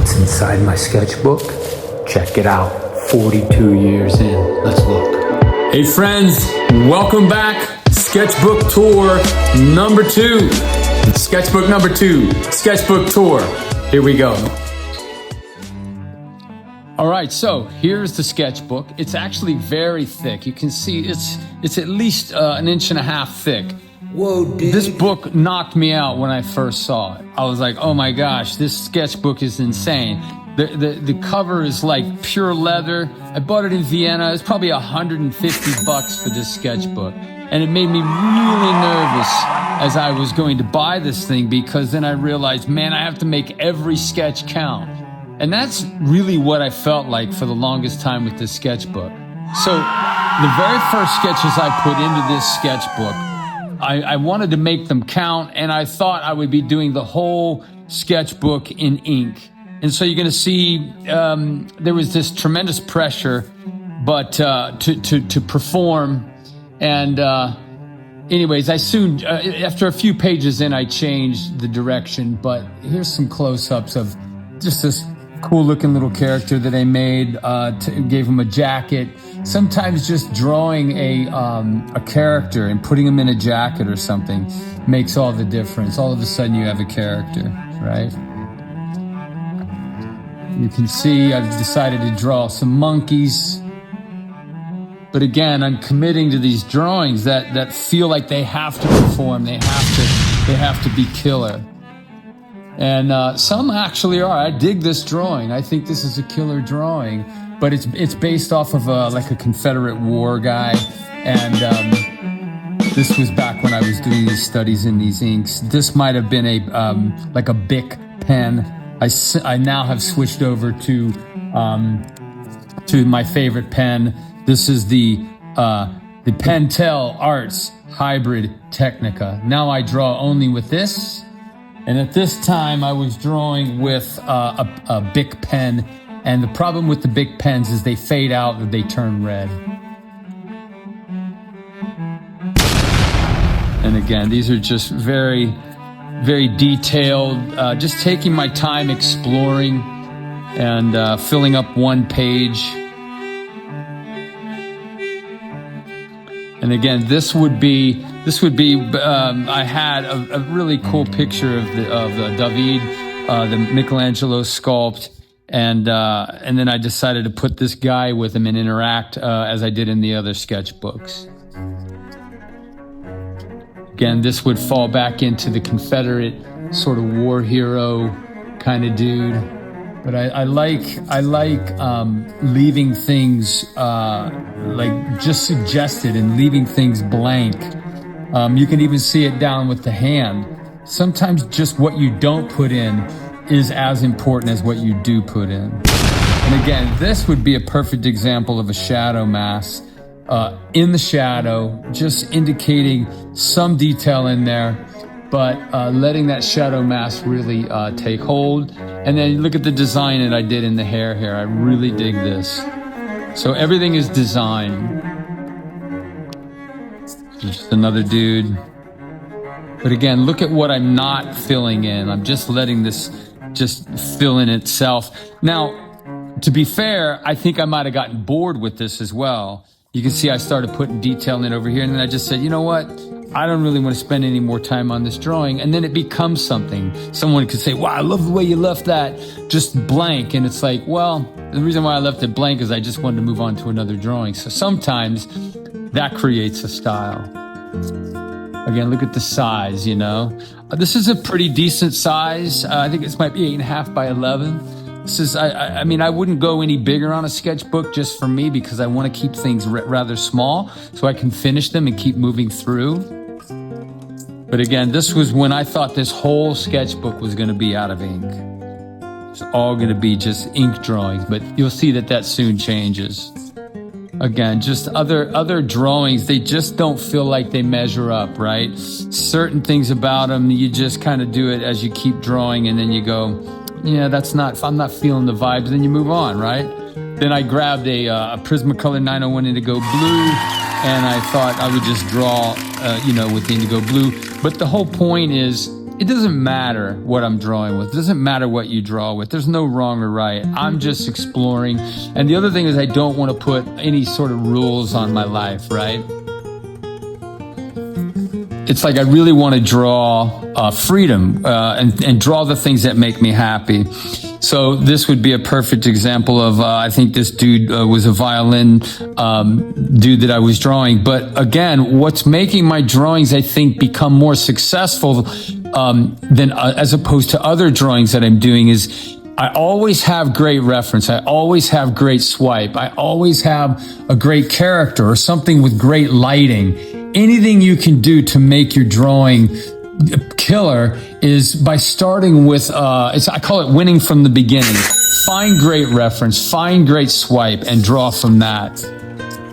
what's inside my sketchbook? Check it out. 42 years in. Let's look. Hey friends, welcome back. Sketchbook tour number 2. Sketchbook number 2. Sketchbook tour. Here we go. All right, so here's the sketchbook. It's actually very thick. You can see it's at least an inch and a half thick. Whoa, dude. This book knocked me out when I first saw it. I was like, oh my gosh, this sketchbook is insane. The cover is like pure leather. I bought it in Vienna. It's probably $150 for this sketchbook. And it made me really nervous as I was going to buy this thing, because then I realized, man, I have to make every sketch count. And that's really what I felt like for the longest time with this sketchbook. So the very first sketches I put into this sketchbook, I wanted to make them count, and I thought I would be doing the whole sketchbook in ink. And so you're going to see there was this tremendous pressure, but to perform. And anyways, I soon, after a few pages in, I changed the direction. But here's some close-ups of just this cool-looking little character that I made. Gave him a jacket. Sometimes just drawing a character and putting him in a jacket or something makes all the difference. All of a sudden, you have a character, right? You can see I've decided to draw some monkeys. But again, I'm committing to these drawings that feel like they have to perform. They have to be killer. And some actually are. I dig this drawing. I think this is a killer drawing. But it's based off of like a Confederate War guy. And this was back when I was doing these studies in these inks. This might have been like a Bic pen. I now have switched over to my favorite pen. This is the Pentel Arts Hybrid Technica. Now I draw only with this. And at this time I was drawing with a Bic pen. And the problem with the Bic pens is they fade out and they turn red. And again, these are just very, very detailed, just taking my time exploring and filling up one page. And again, this would be. I had a really cool picture of the David, the Michelangelo sculpt, and then I decided to put this guy with him and interact as I did in the other sketchbooks. Again, this would fall back into the Confederate sort of war hero kind of dude. But I like leaving things like just suggested and leaving things blank. You can even see it down with the hand. Sometimes just what you don't put in is as important as what you do put in. And again, this would be a perfect example of a shadow mask. In the shadow, just indicating some detail in there, but letting that shadow mask really take hold. And then look at the design that I did in the hair here. I really dig this. So everything is designed. Just another dude. But again, look at what I'm not filling in. I'm just letting this just fill in itself. Now, to be fair, I think I might have gotten bored with this as well. You can see I started putting detail in over here, and then I just said, you know what? I don't really want to spend any more time on this drawing. And then it becomes something. Someone could say, wow, I love the way you left that just blank. And it's like, well, the reason why I left it blank is I just wanted to move on to another drawing. So sometimes that creates a style. Again, look at the size, you know. This is a pretty decent size. I think this might be 8.5 by 11. This is, I mean, I wouldn't go any bigger on a sketchbook just for me because I want to keep things rather small so I can finish them and keep moving through. But again, this was when I thought this whole sketchbook was going to be out of ink. It's all going to be just ink drawings, but you'll see that soon changes. Again, just other drawings, they just don't feel like they measure up, right? Certain things about them, you just kind of do it as you keep drawing, and then you go, yeah, I'm not feeling the vibes, then you move on, right? Then I grabbed a Prismacolor 901 Indigo Blue, and I thought I would just draw, with the Indigo Blue. But the whole point is, it doesn't matter what I'm drawing with. It doesn't matter what you draw with. There's no wrong or right. I'm just exploring. And the other thing is I don't want to put any sort of rules on my life, right? It's like I really want to draw freedom and draw the things that make me happy. So this would be a perfect example of, I think this dude was a violin dude that I was drawing. But again, what's making my drawings, I think, become more successful than as opposed to other drawings that I'm doing is I always have great reference. I always have great swipe. I always have a great character or something with great lighting. Anything you can do to make your drawing killer is by starting with, I call it winning from the beginning. Find great reference, find great swipe, and draw from that.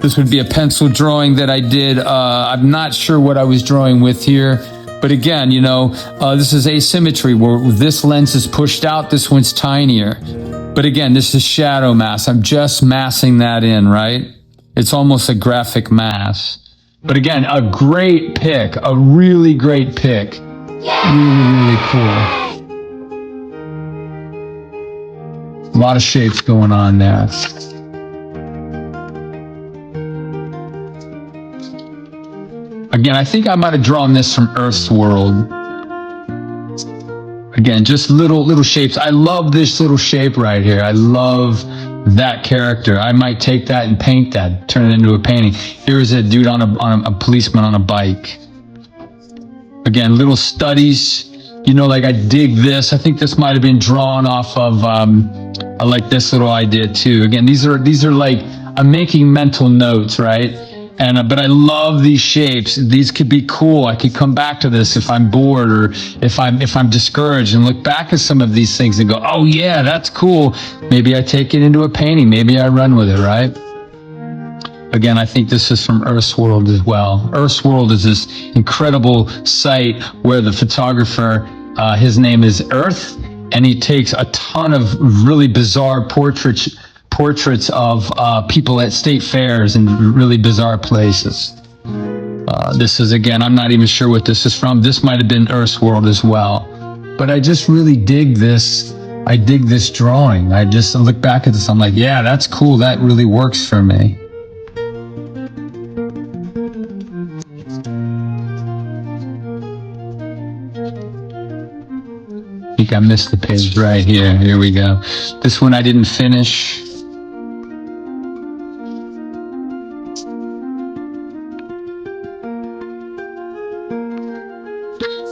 This would be a pencil drawing that I did. I'm not sure what I was drawing with here. But again, you know, this is asymmetry where this lens is pushed out, this one's tinier. But again, this is shadow mass. I'm just massing that in, right? It's almost a graphic mass. But again, a great pick, a really great pick. Really, really cool. A lot of shapes going on there. Again, I think I might have drawn this from Earth's World. Again, just little shapes. I love this little shape right here. I love that character. I might take that and paint that, turn it into a painting. Here's a dude on a policeman on a bike. Again, little studies. You know, like I dig this. I think this might have been drawn off of, I like this little idea too. Again, these are like, I'm making mental notes, right? And, but I love these shapes. These could be cool. I could come back to this if I'm bored or if I'm discouraged and look back at some of these things and go, oh yeah, that's cool. Maybe I take it into a painting. Maybe I run with it, right? Again, I think this is from Earth's World as well. Earth's World is this incredible site where the photographer, his name is Earth, and he takes a ton of really bizarre portraits of people at state fairs in really bizarre places. This is, again, I'm not even sure what this is from. This might have been Earth's World as well. But I just really dig this. I dig this drawing. I just look back at this, I'm like, yeah, that's cool. That really works for me. I think I missed the page right here. Here we go. This one I didn't finish.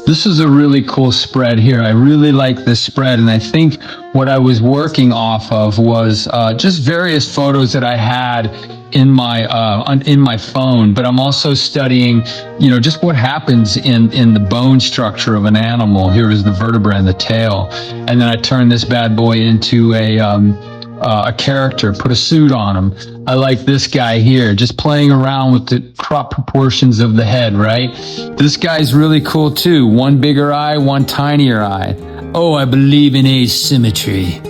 This is a really cool spread here. I really like this spread, and I think what I was working off of was just various photos that I had in my phone. But I'm also studying, you know, just what happens in the bone structure of an animal. Here is the vertebra and the tail, and then I turn this bad boy into a character, put a suit on him. I like this guy here, just playing around with the crop proportions of the head, right? This guy's really cool too. One bigger eye, one tinier eye. Oh, I believe in asymmetry.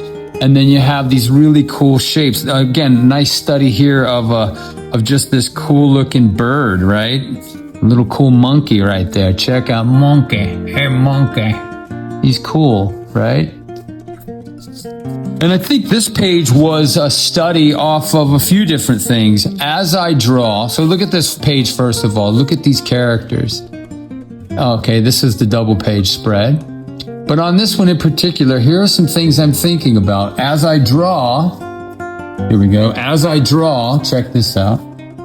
And then you have these really cool shapes. Again, nice study here of just this cool looking bird, right? A little cool monkey right there. Check out monkey. Hey, monkey. He's cool, right? And I think this page was a study off of a few different things. As I draw, so look at this page first of all. Look at these characters. Okay, this is the double page spread. But on this one in particular, here are some things I'm thinking about. As I draw, here we go. As I draw, check this out.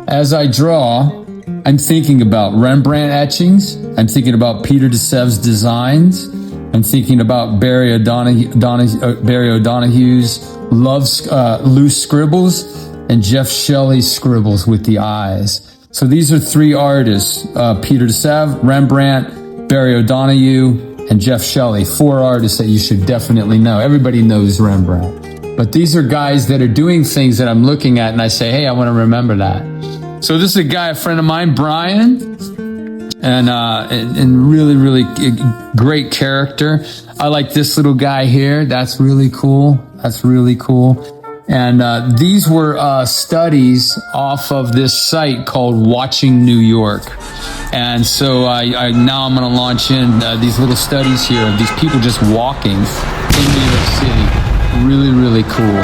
As I draw, I'm thinking about Rembrandt etchings. I'm thinking about Peter de Sèvres designs. I'm thinking about Barry O'Donoghue's loose scribbles and Jeff Shelley's scribbles with the eyes. So these are three artists, Peter de Sèvres, Rembrandt, Barry O'Donoghue, and Jeff Shelley. Four artists that you should definitely know. Everybody knows Rembrandt. But these are guys that are doing things that I'm looking at and I say, hey, I want to remember that. So this is a guy, a friend of mine, Brian. And really, really great character. I like this little guy here. That's really cool. That's really cool. And these were studies off of this site called Watching New York. And so now I'm going to launch in these little studies here of these people just walking in New York City. Really, really cool.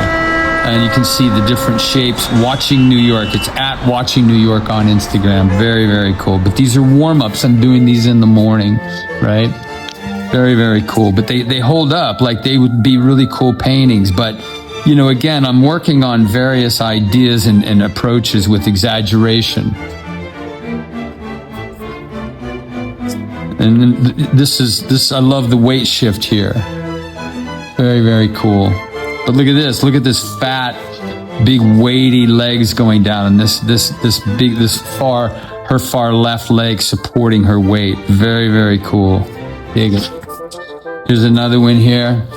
And you can see the different shapes. Watching New York. It's at Watching New York on Instagram. Very, very cool. But these are warm-ups. I'm doing these in the morning, right? Very, very cool. But they hold up like they would be really cool paintings. But, you know, again, I'm working on various ideas and approaches with exaggeration. And then this, I love the weight shift here. Very, very cool. But look at this fat, big weighty legs going down, and her far left leg supporting her weight. Very, very cool. Dig it. Here's another one here.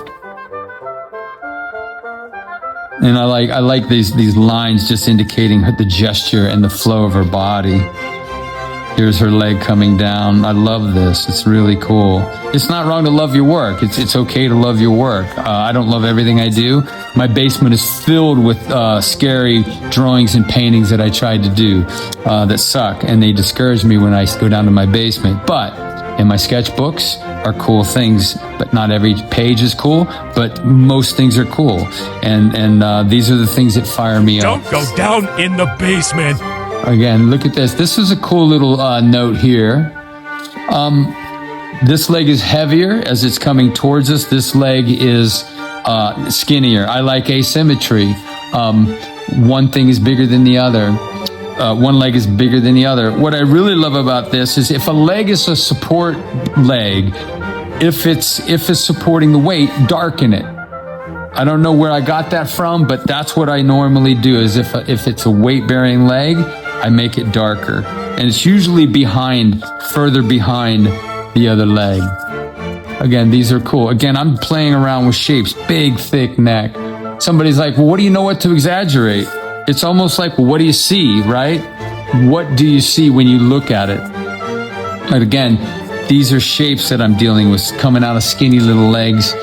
And I like these lines just indicating the gesture and the flow of her body. Here's her leg coming down. I love this. It's really cool. It's not wrong to love your work. It's okay to love your work. I don't love everything I do. My basement is filled with scary drawings and paintings that I tried to do that suck, and they discourage me when I go down to my basement. But in my sketchbooks are cool things, but not every page is cool, but most things are cool. And these are the things that fire me up. Don't go down in the basement. Again, look at this. This is a cool little note here. This leg is heavier as it's coming towards us. This leg is skinnier. I like asymmetry. One thing is bigger than the other. One leg is bigger than the other. What I really love about this is if a leg is a support leg, if it's supporting the weight, darken it. I don't know where I got that from, but that's what I normally do. Is if it's a weight-bearing leg, I make it darker, and it's usually further behind the other leg. Again, these are cool. Again, I'm playing around with shapes. Big, thick neck. Somebody's like, well, what do you know what to exaggerate? It's almost like, well, what do you see, right? What do you see when you look at it? But again, these are shapes that I'm dealing with, coming out of skinny little legs,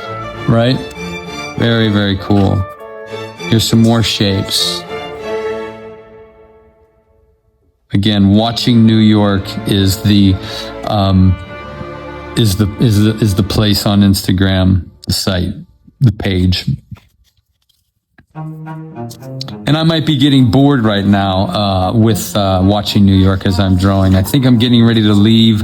right? Very, very cool. Here's some more shapes. Again, Watching New York is the place on Instagram, the site, the page. And I might be getting bored right now with Watching New York as I'm drawing. I think I'm getting ready to leave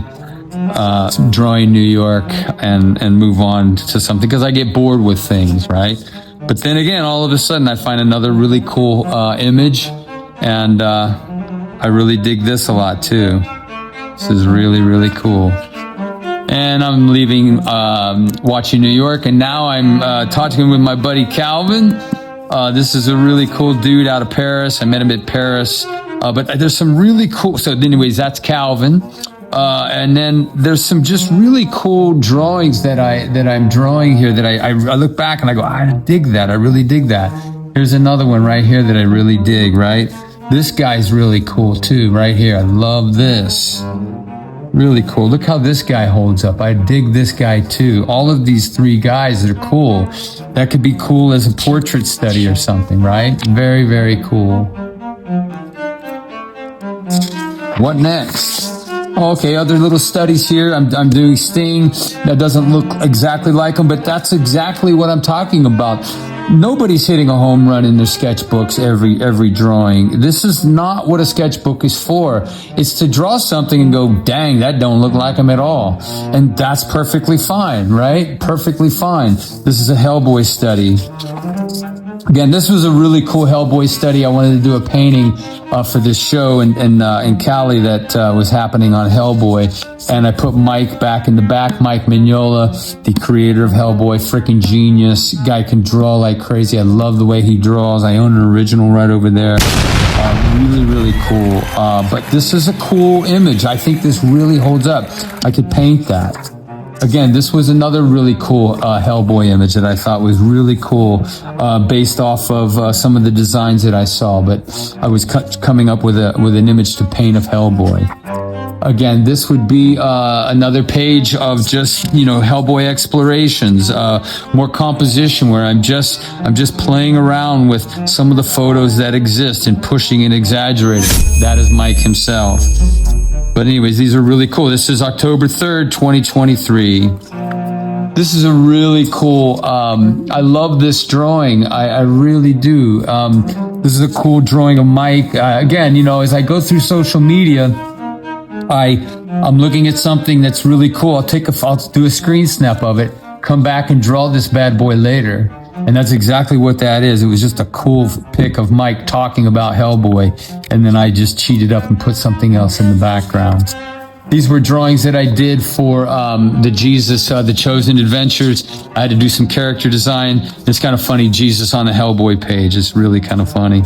drawing New York and move on to something, because I get bored with things, right? But then again, all of a sudden I find another really cool image, and I really dig this a lot too. This is really, really cool. And I'm leaving Watching New York, and now I'm talking with my buddy Calvin. This is a really cool dude out of Paris. I met him at Paris. But there's some really cool, so anyways, that's Calvin. And then there's some just really cool drawings that I'm drawing here that I look back and I go, I dig that. I really dig that. Here's another one right here that I really dig, right? This guy's really cool too, right here. I love this. Really cool. Look how this guy holds up. I dig this guy too. All of these three guys that are cool. That could be cool as a portrait study or something, right? Very, very cool. What next? Okay, other little studies here. I'm doing Sting. That doesn't look exactly like him, but that's exactly what I'm talking about. Nobody's hitting a home run in their sketchbooks every drawing. This is not what a sketchbook is for. It's to draw something and go, dang, that don't look like him at all. And that's perfectly fine, right? Perfectly fine. This is a Hellboy study. Again, this was a really cool Hellboy study. I wanted to do a painting for this show in Cali that was happening on Hellboy. And I put Mike back in the back, Mike Mignola, the creator of Hellboy, freaking genius. Guy can draw like crazy. I love the way he draws. I own an original right over there. Really, really cool. But this is a cool image. I think this really holds up. I could paint that. Again, this was another really cool Hellboy image that I thought was really cool based off of some of the designs that I saw. But I was coming up with an image to paint of Hellboy. Again, this would be another page of just, Hellboy explorations, more composition where I'm just playing around with some of the photos that exist and pushing and exaggerating. That is Mike himself. But anyways, these are really cool. This is October 3rd, 2023. This is a really cool, I love this drawing. I really do. This is a cool drawing of Mike. Again, as I go through social media, I'm looking at something that's really cool. I'll do a screen snap of it, come back and draw this bad boy later. And that's exactly what that is. It was just a cool pic of Mike talking about Hellboy. And then I just cheated up and put something else in the background. These were drawings that I did for the Jesus, the Chosen Adventures. I had to do some character design. It's kind of funny, Jesus on the Hellboy page. It's really kind of funny.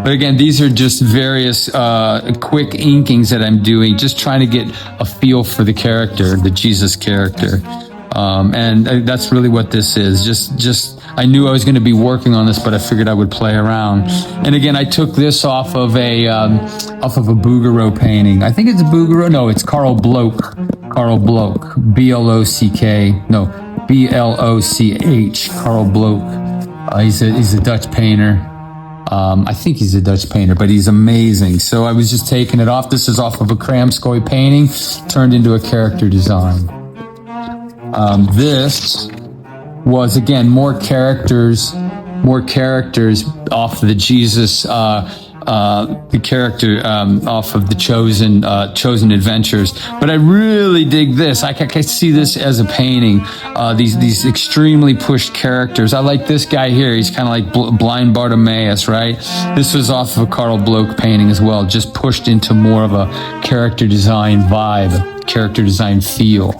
But again, these are just various quick inkings that I'm doing, just trying to get a feel for the character, the Jesus character. And that's really what this is. Just I knew I was going to be working on this, but I figured I would play around. And again, I took this off of a Bouguereau painting. I think it's a Bouguereau. No, it's Carl Bloch. Carl Bloch. B-L-O-C-K. No, B-L-O-C-H. Carl Bloch. He's a Dutch painter. I think he's a Dutch painter, but he's amazing. So I was just taking it off. This is off of a Kramskoy painting, turned into a character design. This was, again, more characters off of the Jesus, the character off of the Chosen Adventures. But I really dig this. I can see this as a painting. These extremely pushed characters. I like this guy here. He's kind of like blind Bartimaeus, right? This was off of a Carl Bloch painting as well, just pushed into more of a character design vibe, character design feel.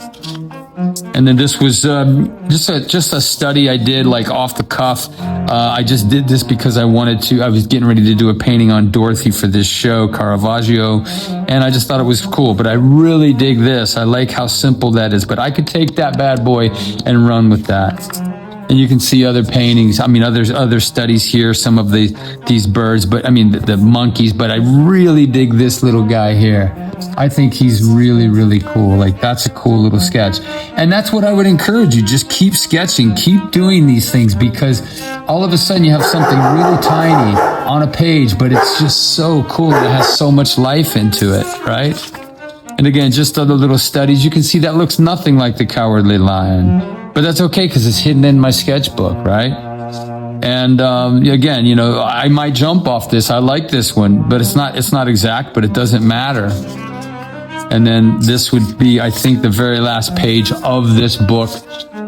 And then this was just a study I did, like off the cuff. I just did this because I was getting ready to do a painting on Dorothy for this show, Caravaggio, and I just thought it was cool. But I really dig this. I like how simple that is. But I could take that bad boy and run with that. And you can see other paintings. I mean, other studies here, some of these birds, but I mean, the monkeys, but I really dig this little guy here. I think he's really, really cool. Like, that's a cool little sketch. And that's what I would encourage you. Just keep sketching, keep doing these things, because all of a sudden you have something really tiny on a page, but it's just so cool. It has so much life into it, right? And again, just other little studies. You can see that looks nothing like the Cowardly Lion. But that's okay, because it's hidden in my sketchbook, right? And again, I might jump off this. I like this one, but it's not exact, but it doesn't matter. And then this would be, I think, the very last page of this book.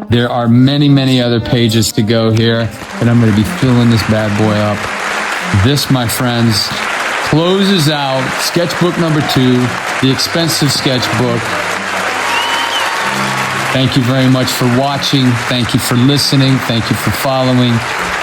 There are many, many other pages to go here, and I'm going to be filling this bad boy up. This, my friends, closes out sketchbook number 2, the expensive sketchbook. Thank you very much for watching. Thank you for listening. Thank you for following.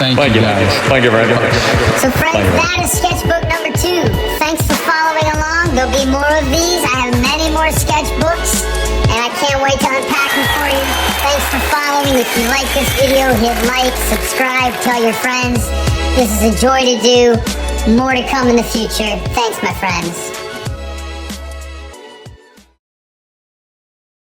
Thank you, guys. Thank you very much. So, friends, that is sketchbook number 2. Thanks for following along. There'll be more of these. I have many more sketchbooks, and I can't wait to unpack them for you. Thanks for following. If you like this video, hit like, subscribe, tell your friends. This is a joy to do. More to come in the future. Thanks, my friends.